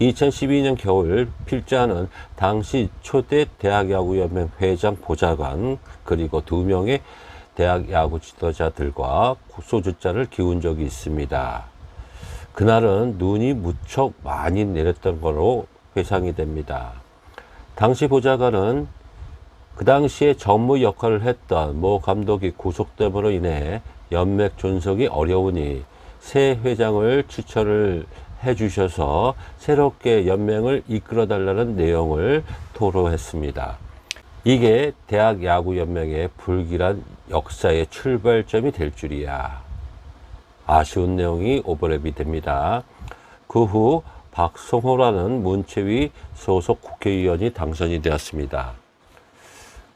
2012년 겨울 필자는 당시 초대 대학야구연맹 회장 보좌관 그리고 2명의 대학야구 지도자들과 소주잔을 기운 적이 있습니다. 그날은 눈이 무척 많이 내렸던 거로 회상이 됩니다. 당시 보좌관은 그 당시에 전무 역할을 했던 모 감독이 구속됨으로 인해 연맹 존속이 어려우니 새 회장을 추천을 해주셔서 새롭게 연맹을 이끌어달라는 내용을 토로했습니다. 이게 대학야구연맹의 불길한 역사의 출발점이 될 줄이야. 아쉬운 내용이 오버랩이 됩니다. 그 후 박성호라는 문체위 소속 국회의원이 당선이 되었습니다.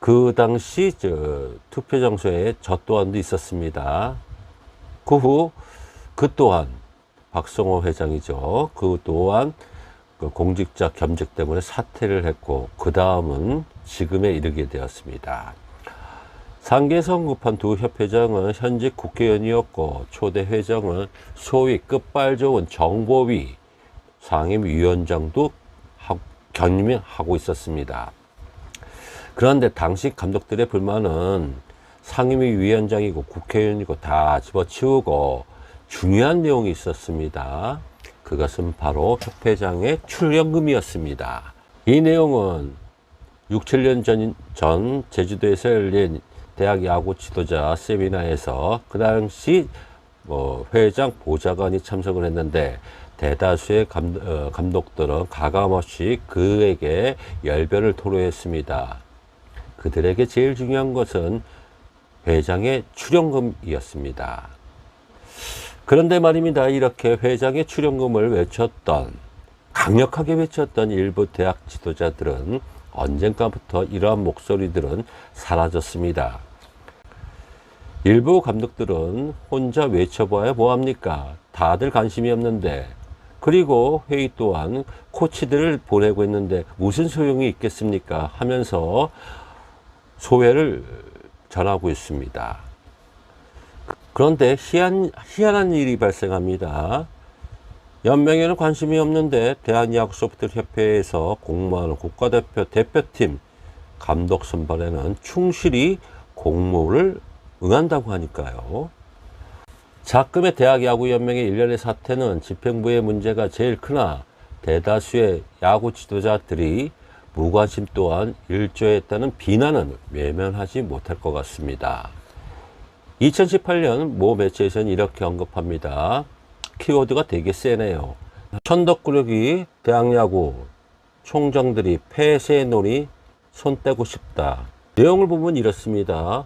그 당시 투표 장소에 저 또한도 있었습니다. 그 또한 박성호 회장이죠. 그 또한 공직자 겸직 때문에 사퇴를 했고 그 다음은 지금에 이르게 되었습니다. 상계선 급한 두 협회장은 현직 국회의원이었고 초대 회장은 소위 끝발 좋은 정보위 상임위원장도 겸임하고 있었습니다. 그런데 당시 감독들의 불만은 상임위원장이고 국회의원이고 다 집어치우고 중요한 내용이 있었습니다. 그것은 바로 협회장의 출연금이었습니다. 이 내용은 6, 7년 전 제주도에서 열린 대학 야구 지도자 세미나에서 그 당시 회장 보좌관이 참석을 했는데 대다수의 감독들은 가감없이 그에게 열변을 토로했습니다. 그들에게 제일 중요한 것은 회장의 출연금이었습니다. 그런데 말입니다. 이렇게 회장의 출연금을 강력하게 외쳤던 일부 대학 지도자들은 언젠가부터 이러한 목소리들은 사라졌습니다. 일부 감독들은 혼자 외쳐봐야 뭐합니까? 다들 관심이 없는데, 그리고 회의 또한 코치들을 보내고 있는데 무슨 소용이 있겠습니까? 하면서 소회를 전하고 있습니다. 그런데 희한한 일이 발생합니다. 연맹에는 관심이 없는데 대한야구소프트협회에서 공모하는 국가대표 대표팀 감독 선발에는 충실히 공모를 응한다고 하니까요. 작금의 대학야구연맹의 일련의 사태는 집행부의 문제가 제일 크나 대다수의 야구 지도자들이 무관심 또한 일조했다는 비난은 외면하지 못할 것 같습니다. 2018년 모 매체에서는 이렇게 언급합니다. 키워드가 되게 세네요. 천덕꾸러기 대학야구 총장들이 폐쇄놀이 손 떼고 싶다. 내용을 보면 이렇습니다.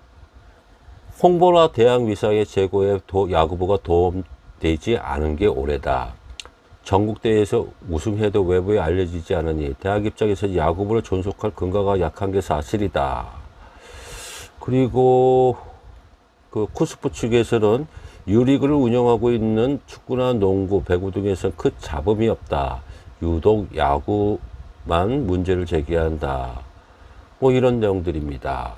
홍보나 대학 위상의 제고에 야구부가 도움되지 않은 게 오래다. 전국대회에서 우승해도 외부에 알려지지 않으니 대학 입장에서 야구부를 존속할 근거가 약한 게 사실이다. 그리고 그 쿠스프 측에서는 유리그를 운영하고 있는 축구나 농구, 배구 등에서 큰 잡음이 없다. 유독 야구만 문제를 제기한다. 뭐 이런 내용들입니다.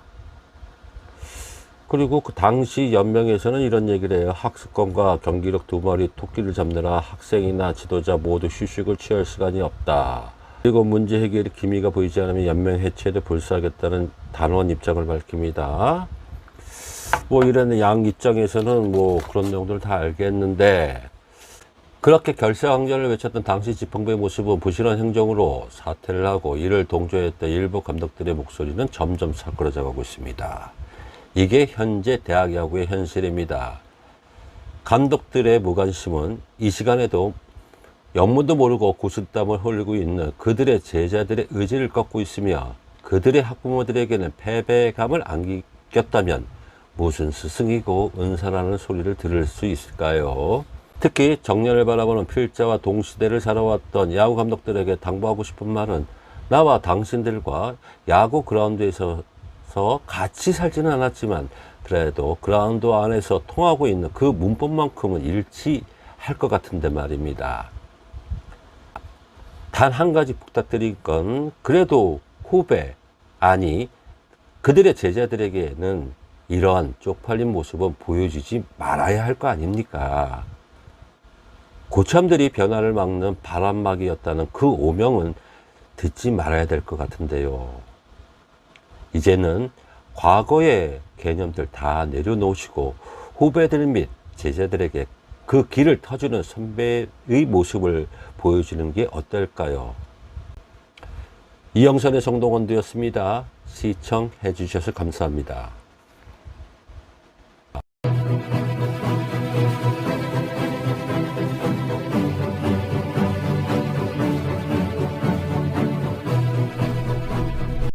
그리고 그 당시 연맹에서는 이런 얘기를 해요. 학습권과 경기력 2마리 토끼를 잡느라 학생이나 지도자 모두 휴식을 취할 시간이 없다. 그리고 문제 해결의 기미가 보이지 않으면 연맹 해체도 불사하겠다는 단호한 입장을 밝힙니다. 뭐 이런 양 입장에서는 뭐 그런 내용들을 다 알겠는데 그렇게 결사항전을 외쳤던 당시 집행부의 모습은 부실한 행정으로 사퇴를 하고 이를 동조했던 일부 감독들의 목소리는 점점 사그러져 가고 있습니다. 이게 현재 대학 야구의 현실입니다. 감독들의 무관심은 이 시간에도 영문도 모르고 구슬땀을 흘리고 있는 그들의 제자들의 의지를 꺾고 있으며 그들의 학부모들에게는 패배감을 안겼다면 무슨 스승이고 은사라는 소리를 들을 수 있을까요? 특히 정년을 바라보는 필자와 동시대를 살아왔던 야구 감독들에게 당부하고 싶은 말은 나와 당신들과 야구 그라운드에서 같이 살지는 않았지만 그래도 그라운드 안에서 통하고 있는 그 문법만큼은 일치할 것 같은데 말입니다. 단 한 가지 부탁드릴 건 그래도 후배 아니 그들의 제자들에게는 이러한 쪽팔린 모습은 보여주지 말아야 할 거 아닙니까? 고참들이 변화를 막는 바람막이였다는 그 오명은 듣지 말아야 될 것 같은데요. 이제는 과거의 개념들 다 내려놓으시고 후배들 및 제자들에게 그 길을 터주는 선배의 모습을 보여주는 게 어떨까요? 이영선의 성동원도였습니다. 시청해 주셔서 감사합니다.